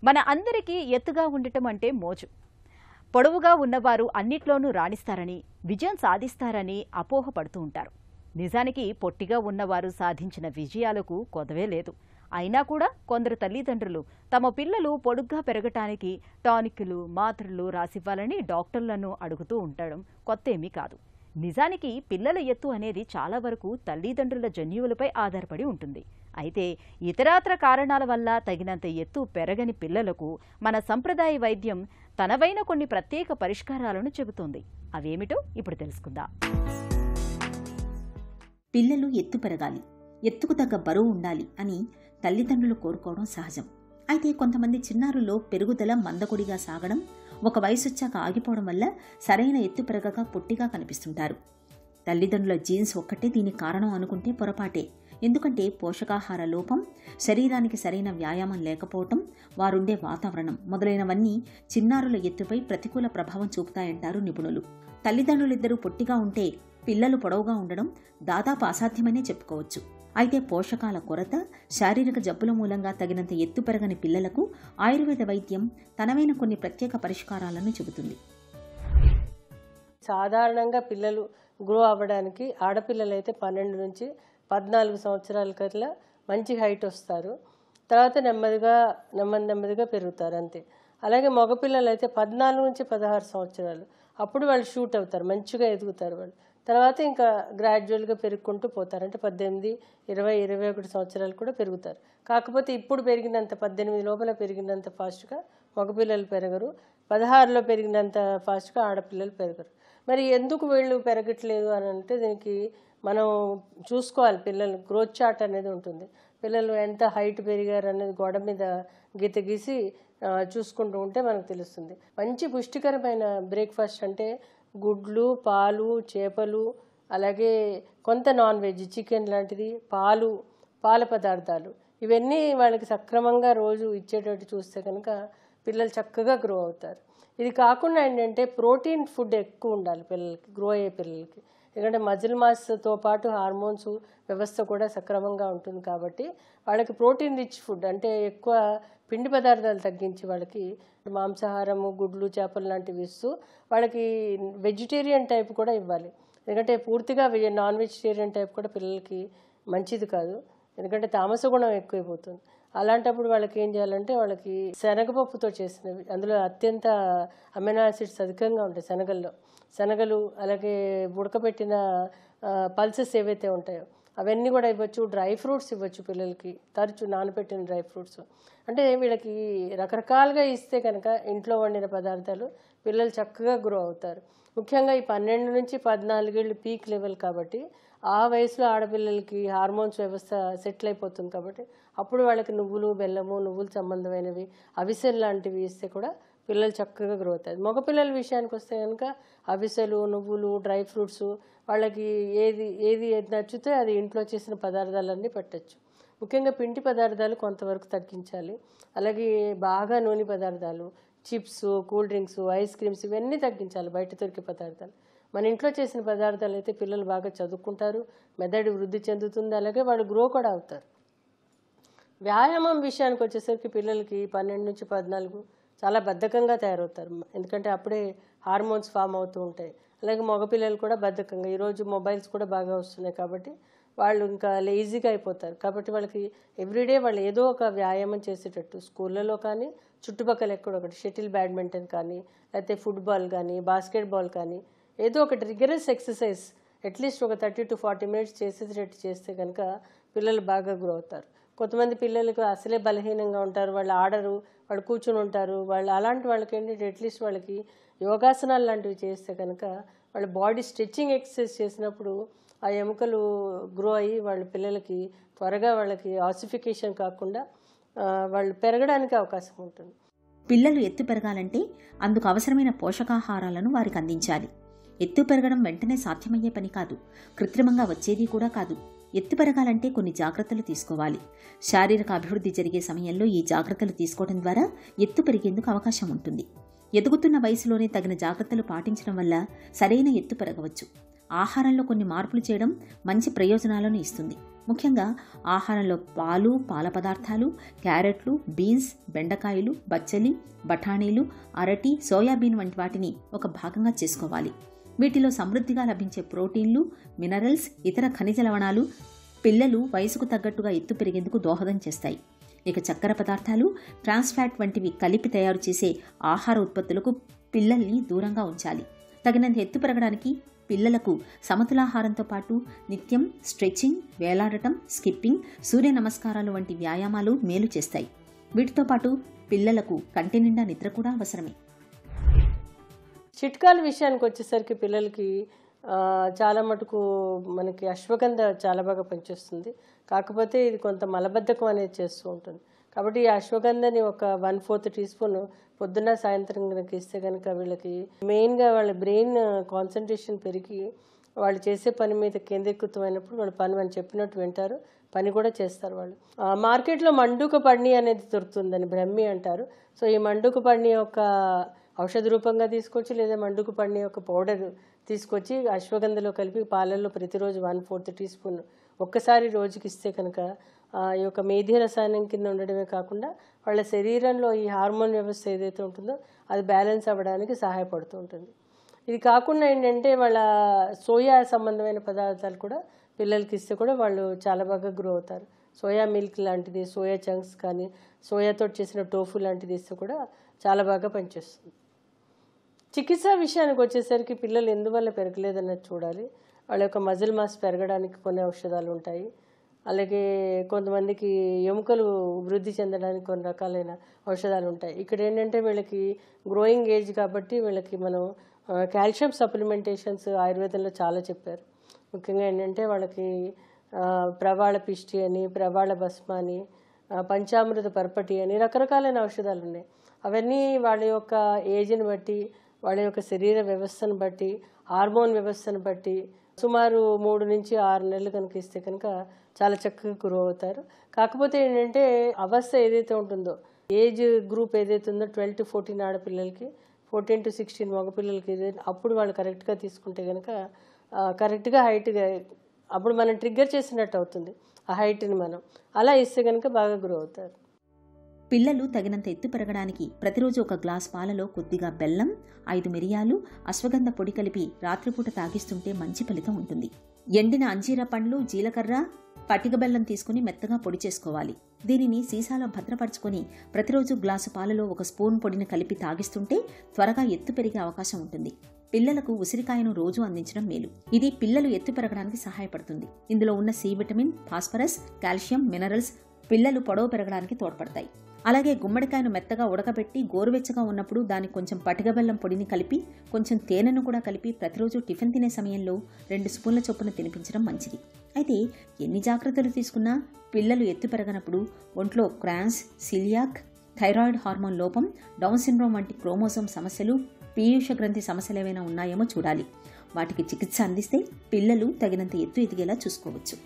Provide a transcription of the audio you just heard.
మన అందరికీ ఎత్తుగా ఉండటం అంటే మోజు. పొడవుగా ఉన్నవారు అన్నిట్లోనూ రాణిస్తారని, విజయం సాధిస్తారని అపోహపడుతూ ఉంటారు. నిజానికి పొట్టిగా ఉన్నవారు సాధించిన విజయాలకు కొదవే లేదు. అయినా కూడా కొందరు తల్లిదండ్రులు తమ పిల్లలు పొడుగ్గా పెరగటానికి టానిక్లు, మాత్రలు రాసివ్వాలని డాక్టర్లను అడుగుతూ ఉండడం కొత్తేమీ కాదు. నిజానికి పిల్లల ఎత్తు అనేది చాలా వరకు తల్లిదండ్రుల జన్యువులపై ఆధారపడి ఉంటుంది. అయితే ఇతరాత్ర కారణాల వల్ల తగినంత ఎత్తు పెరగని పిల్లలకు మన సంప్రదాయ వైద్యం తనవైన కొన్ని ప్రత్యేక పరిష్కారాలను చెబుతోంది. అవేమిటో ఇప్పుడు తెలుసుకుందాం. పిల్లలు ఎత్తు పెరగాలి, ఎత్తుకు తగ్గ బరువు ఉండాలి అని తల్లిదండ్రులు కోరుకోవడం సహజం. అయితే కొంతమంది చిన్నారుల్లో పెరుగుదల మందకొడిగా సాగడం, ఒక వయసొచ్చాక ఆగిపోవడం వల్ల సరైన ఎత్తు పెరగక పొట్టిగా కనిపిస్తుంటారు. తల్లిదండ్రుల జీన్స్ ఒక్కటే దీనికి కారణం అనుకుంటే పొరపాటే. ఎందుకంటే పోషకాహార లోపం, శరీరానికి సరైన వ్యాయామం లేకపోవటం, వారుండే వాతావరణం మొదలైనవన్నీ చిన్నారుల ఎత్తుపై ప్రతికూల ప్రభావం చూపుతాయంటారు నిపుణులు. తల్లిదండ్రులిద్దరూ పొట్టిగా ఉంటే పిల్లలు పొడవుగా ఉండడం దాదాపు అసాధ్యమనే చెప్పుకోవచ్చు. అయితే పోషకాల కొరత, శారీరక జబ్బుల మూలంగా తగినంత ఎత్తు పెరగని పిల్లలకు ఆయుర్వేద వైద్యం తనవైన కొన్ని ప్రత్యేక పరిష్కారాలను చెబుతుంది. సాధారణంగా పిల్లలు గ్రో అవ్వడానికి ఆడపిల్లలు అయితే 12 నుంచి 14 సంవత్సరాల కల్లా మంచి హైట్ వస్తారు. తర్వాత నెమ్మదిగా పెరుగుతారు అంతే. అలాగే మగపిల్లలు అయితే 14 నుంచి 16 సంవత్సరాలు, అప్పుడు వాళ్ళు షూట్ అవుతారు, మంచిగా ఎదుగుతారు వాళ్ళు. తర్వాత ఇంకా గ్రాడ్యువల్గా పెరుగుకుంటూ పోతారు. అంటే 18, 20, 21 సంవత్సరాలు కూడా పెరుగుతారు. కాకపోతే ఇప్పుడు పెరిగినంత 18 లోపల పెరిగినంత ఫాస్ట్గా మగపిల్లలు పెరగరు, 16లో పెరిగినంత ఫాస్ట్గా ఆడపిల్లలు పెరగరు. మరి ఎందుకు వీళ్ళు పెరగట్లేదు అని అంటే దీనికి మనం చూసుకోవాలి. పిల్లలు గ్రోత్ చార్ట్ అనేది ఉంటుంది. పిల్లలు ఎంత హైట్ పెరిగారు అనేది గోడ మీద గీత గీసి చూసుకుంటూ ఉంటే మనకు తెలుస్తుంది. మంచి పుష్టికరమైన బ్రేక్ఫాస్ట్ అంటే గుడ్లు, పాలు, చేపలు, అలాగే కొంత నాన్ వెజ్, చికెన్ లాంటిది, పాల పదార్థాలు, ఇవన్నీ వాళ్ళకి సక్రమంగా రోజు ఇచ్చేటట్టు చూస్తే కనుక పిల్లలు చక్కగా గ్రో అవుతారు. ఇది కాకుండా ఏంటంటే ప్రోటీన్ ఫుడ్ ఎక్కువ ఉండాలి పిల్లలకి, గ్రో అయ్యే పిల్లలకి. ఎందుకంటే మజిల్ మాస్తో పాటు హార్మోన్స్ వ్యవస్థ కూడా సక్రమంగా ఉంటుంది. కాబట్టి వాళ్ళకి ప్రోటీన్ రిచ్ ఫుడ్ అంటే ఎక్కువ పిండి పదార్థాలు తగ్గించి వాళ్ళకి మాంసాహారము, గుడ్లు, చేపలు లాంటివి ఇస్తూ వాళ్ళకి వెజిటేరియన్ టైప్ కూడా ఇవ్వాలి. ఎందుకంటే పూర్తిగా నాన్ వెజిటేరియన్ టైప్ కూడా పిల్లలకి మంచిది కాదు, ఎందుకంటే తామస గుణం ఎక్కువైపోతుంది. అలాంటప్పుడు వాళ్ళకి ఏం చేయాలంటే వాళ్ళకి శనగపప్పుతో చేసినవి, అందులో అత్యంత అమైనో యాసిడ్స్ అధికంగా ఉంటాయి శనగలు, అలాగే ఉడకబెట్టిన పల్సెస్ ఏవైతే ఉంటాయో అవన్నీ కూడా ఇవ్వచ్చు. డ్రై ఫ్రూట్స్ ఇవ్వచ్చు పిల్లలకి, తరచు నానబెట్టిన డ్రై ఫ్రూట్స్. అంటే వీళ్ళకి రకరకాలుగా ఇస్తే కనుక ఇంట్లో వండిన పదార్థాలు పిల్లలు చక్కగా గ్రో అవుతారు. ముఖ్యంగా ఈ 12 నుంచి 14 ఏళ్ళు పీక్ లెవెల్ కాబట్టి ఆ వయసులో ఆడపిల్లలకి హార్మోన్స్ వ్యవస్థ సెటిల్ అయిపోతుంది. కాబట్టి అప్పుడు వాళ్ళకి నువ్వులు, బెల్లము, నువ్వులు సంబంధమైనవి, అవిసెలు లాంటివి ఇస్తే కూడా పిల్లలు చక్కగా గ్రో అవుతారు. మగపిల్లల విషయానికి వస్తే కనుక అవిసెలు, నువ్వులు, డ్రై ఫ్రూట్స్, వాళ్ళకి ఏది నచ్చితే అది ఇంట్లో చేసిన పదార్థాలన్నీ పెట్టచ్చు. ముఖ్యంగా పిండి పదార్థాలు కొంతవరకు తగ్గించాలి. అలాగే బాగా నూనె పదార్థాలు, chips, cool drinks, ice creams, ఇవన్నీ తగ్గించాలి. బయట దొరికే పదార్థాలు మన ఇంట్లో చేసిన పదార్థాలు అయితే పిల్లలు బాగా చదువుకుంటారు, మెదడు వృద్ధి చెందుతుంది, అలాగే వాళ్ళు గ్రో కూడా అవుతారు. వ్యాయామం విషయానికి వచ్చేసరికి పిల్లలకి 12 నుంచి 14 చాలా బద్ధకంగా తయారవుతారు. ఎందుకంటే అప్పుడే హార్మోన్స్ ఫామ్ అవుతూ ఉంటాయి. అలాగే మగపిల్లలు కూడా బద్ధకంగా, ఈరోజు మొబైల్స్ కూడా బాగా వస్తున్నాయి కాబట్టి వాళ్ళు ఇంకా లేజీగా అయిపోతారు. కాబట్టి వాళ్ళకి ఎవ్రీడే వాళ్ళు ఏదో ఒక వ్యాయామం చేసేటట్టు స్కూళ్ళలో కానీ చుట్టుపక్కల ఎక్కడొకటి షటిల్ బ్యాడ్మింటన్ కానీ, లేకపోతే ఫుట్బాల్ కానీ, బాస్కెట్బాల్ కానీ, ఏదో ఒకటి రిగరస్ ఎక్సర్సైజ్ అట్లీస్ట్ ఒక 30 to 40 మినిట్స్ చేసేటట్టు చేస్తే కనుక పిల్లలు బాగా గ్రో అవుతారు. కొంతమంది పిల్లలకు అసలే బలహీనంగా ఉంటారు, వాళ్ళు ఆడరు, వాళ్ళు కూర్చుని ఉంటారు. వాళ్ళు అలాంటి వాళ్ళకి ఏంటంటే అట్లీస్ట్ వాళ్ళకి యోగాసనాలు లాంటివి చేస్తే కనుక వాళ్ళ బాడీ స్ట్రెచ్చింగ్ ఎక్సర్సైజ్ చేసినప్పుడు ఆ ఎముకలు గ్రో అయ్యి వాళ్ళ పిల్లలకి త్వరగా వాళ్ళకి ఆసిఫికేషన్ కాకుండా వాళ్ళు పెరగడానికి అవకాశం ఉంటుంది. పిల్లలు ఎత్తు పెరగాలంటే అందుకు అవసరమైన పోషకాహారాలను వారికి అందించాలి. ఎత్తు పెరగడం వెంటనే సాధ్యమయ్యే పని కాదు, కృత్రిమంగా వచ్చేది కూడా కాదు. ఎత్తు పెరగాలంటే కొన్ని జాగ్రత్తలు తీసుకోవాలి. శారీరక అభివృద్ధి జరిగే సమయంలో ఈ జాగ్రత్తలు తీసుకోవడం ద్వారా ఎత్తు పెరిగేందుకు అవకాశం ఉంటుంది. ఎదుగుతున్న వయసులోనే తగిన జాగ్రత్తలు పాటించడం వల్ల సరైన ఎత్తు పెరగవచ్చు. ఆహారంలో కొన్ని మార్పులు చేయడం మంచి ప్రయోజనాలను ఇస్తుంది. ముఖ్యంగా ఆహారంలో పాలు, పాల పదార్థాలు, క్యారెట్లు, బీన్స్, బెండకాయలు, బచ్చలి, బఠానీలు, అరటి, సోయాబీన్ వంటి వాటిని ఒక భాగంగా చేసుకోవాలి. వీటిలో సమృద్ధిగా లభించే ప్రోటీన్లు, మినరల్స్, ఇతర ఖనిజ లవణాలు పిల్లలు వయసుకు తగ్గట్టుగా ఎత్తు పెరిగేందుకు దోహదం చేస్తాయి. ఇక చక్కెర పదార్థాలు, ట్రాన్స్ ఫ్యాట్ వంటివి కలిపి తయారు చేసే ఆహార ఉత్పత్తులకు పిల్లల్ని దూరంగా ఉంచాలి. తగినంత ఎత్తు పెరగడానికి పిల్లలకు సమతులాహారంతో పాటు నిత్యం స్ట్రెచింగ్, వేలాడటం, స్కిప్పింగ్, సూర్య నమస్కారాలు వంటి వ్యాయామాలు మేలు చేస్తాయి. వీటితో పాటు పిల్లలకు కంటి నిండా నిద్ర కూడా అవసరమే. చిట్కాల విషయానికి వచ్చేసరికి పిల్లలకి చాలా మటుకు మనకి అశ్వగంధ చాలా బాగా పనిచేస్తుంది. కాకపోతే ఇది కొంత మలబద్ధకం అనేది చేస్తూ ఉంటుంది. కాబట్టి ఈ అశ్వగంధని ఒక 1/4 టీ స్పూన్ పొద్దున్న సాయంత్రం కనుక ఇస్తే కనుక వీళ్ళకి మెయిన్గా వాళ్ళ బ్రెయిన్ కాన్సన్ట్రేషన్ పెరిగి వాళ్ళు చేసే పని మీద కేంద్రీకృతమైనప్పుడు వాళ్ళ పని మనం చెప్పినట్టు వింటారు, పని కూడా చేస్తారు వాళ్ళు. మార్కెట్లో మండుక పడిని అనేది దొరుకుతుందని బ్రహ్మి అంటారు. సో ఈ మండుక పడిని యొక్క ఔషధ రూపంగా తీసుకోవచ్చు, లేదా మండుక పడిని యొక్క పౌడర్ తీసుకొచ్చి అశ్వగంధలో కలిపి పాలల్లో ప్రతిరోజు 1/4 టీ స్పూన్ ఒక్కసారి రోజుకి ఇస్తే కనుక ఈ యొక్క మేధి రసాయనం కింద ఉండడమే కాకుండా వాళ్ళ శరీరంలో ఈ హార్మోన్ వ్యవస్థ ఏదైతే ఉంటుందో అది బ్యాలెన్స్ అవ్వడానికి సహాయపడుతూ ఉంటుంది. ఇది కాకుండా ఏంటంటే వాళ్ళ సోయా సంబంధమైన పదార్థాలు కూడా పిల్లలకి ఇస్తే కూడా వాళ్ళు చాలా బాగా గ్రో అవుతారు. సోయా మిల్క్ లాంటిది, సోయా చంక్స్ కానీ, సోయాతో చేసిన టోఫు లాంటిది ఇస్తే కూడా చాలా బాగా పనిచేస్తుంది. చికిత్స విషయానికి వచ్చేసరికి పిల్లలు ఎందువల్ల పెరగలేదన్నది చూడాలి. వాళ్ళ యొక్క మజిల్ మాస్ పెరగడానికి కొన్ని ఔషధాలు ఉంటాయి. అలాగే కొంతమందికి ఎముకలు వృద్ధి చెందడానికి కొన్ని రకాలైన ఔషధాలు ఉంటాయి. ఇక్కడ ఏంటంటే వీళ్ళకి గ్రోయింగ్ ఏజ్ కాబట్టి వీళ్ళకి మనం కాల్షియం సప్లిమెంటేషన్స్ ఆయుర్వేదంలో చాలా చెప్పారు. ముఖ్యంగా ఏంటంటే వాళ్ళకి ప్రవాళ పిష్టి అని, ప్రవాళ భస్మ అని, పంచామృత పర్పటి అని రకరకాలైన ఔషధాలు ఉన్నాయి. అవన్నీ వాళ్ళ యొక్క ఏజ్ని బట్టి, వాళ్ళ యొక్క శరీర వ్యవస్థను బట్టి, హార్మోన్ వ్యవస్థను బట్టి సుమారు 3 నుంచి 6 నెలలు కనుక ఇస్తే కనుక చాలా చక్కగా గ్రో అవుతారు. కాకపోతే ఏంటంటే అవస్థ ఏదైతే ఉంటుందో, ఏజ్ గ్రూప్ ఏదైతే ఉందో 12 to 14 ఆడపిల్లలకి, 14 to 16 మగపిల్లలకి, అప్పుడు వాళ్ళు కరెక్ట్గా తీసుకుంటే కనుక కరెక్ట్గా హైట్గా అప్పుడు మనం ట్రిగ్గర్ చేసినట్టు అవుతుంది ఆ హైట్ని మనం. అలా ఇస్తే కనుక బాగా గ్రో అవుతారు. పిల్లలు తగినంత ఎత్తు పెరగడానికి ప్రతిరోజు ఒక గ్లాస్ పాలలో కొద్దిగా బెల్లం, 5 మిరియాలు, అశ్వగంధ పొడి కలిపి రాత్రిపూట తాగిస్తుంటే మంచి ఫలితం ఉంటుంది. ఎండిన అంజీర పండ్లు, జీలకర్ర, పటిక బెల్లం తీసుకుని మెత్తగా పొడి చేసుకోవాలి. దీనిని సీసాలో భద్రపరచుకొని ప్రతిరోజు గ్లాసు పాలలో 1 స్పూన్ పొడిని కలిపి తాగిస్తుంటే త్వరగా ఎత్తు పెరిగే అవకాశం ఉంటుంది. పిల్లలకు ఉసిరికాయను రోజు అందించడం మేలు. ఇది పిల్లలు ఎత్తు పెరగడానికి సహాయపడుతుంది. ఇందులో ఉన్న C vitamin, phosphorus, calcium, minerals పిల్లలు పొడవు పెరగడానికి తోడ్పడతాయి. అలాగే గుమ్మడికాయను మెత్తగా ఉడకబెట్టి గోరువెచ్చగా ఉన్నప్పుడు దానికి కొంచెం పటిక బెల్లం పొడిని కలిపి, కొంచెం తేనెను కూడా కలిపి ప్రతిరోజు టిఫిన్ తినే సమయంలో 2 స్పూన్ల చొప్పున తినిపించడం మంచిది. అయితే ఎన్ని జాగ్రత్తలు తీసుకున్నా పిల్లలు ఎత్తు పెరగనప్పుడు ఒంట్లో క్రాన్స్, సిలియాక్, థైరాయిడ్ హార్మోన్ లోపం, డౌన్ సిండ్రోమ్ వంటి క్రోమోసోమ్ సమస్యలు, పీయూష గ్రంథి సమస్యలు ఏమైనా ఉన్నాయేమో చూడాలి. వాటికి చికిత్స అందిస్తే పిల్లలు తగినంత ఎత్తు ఎదిగేలా చూసుకోవచ్చు.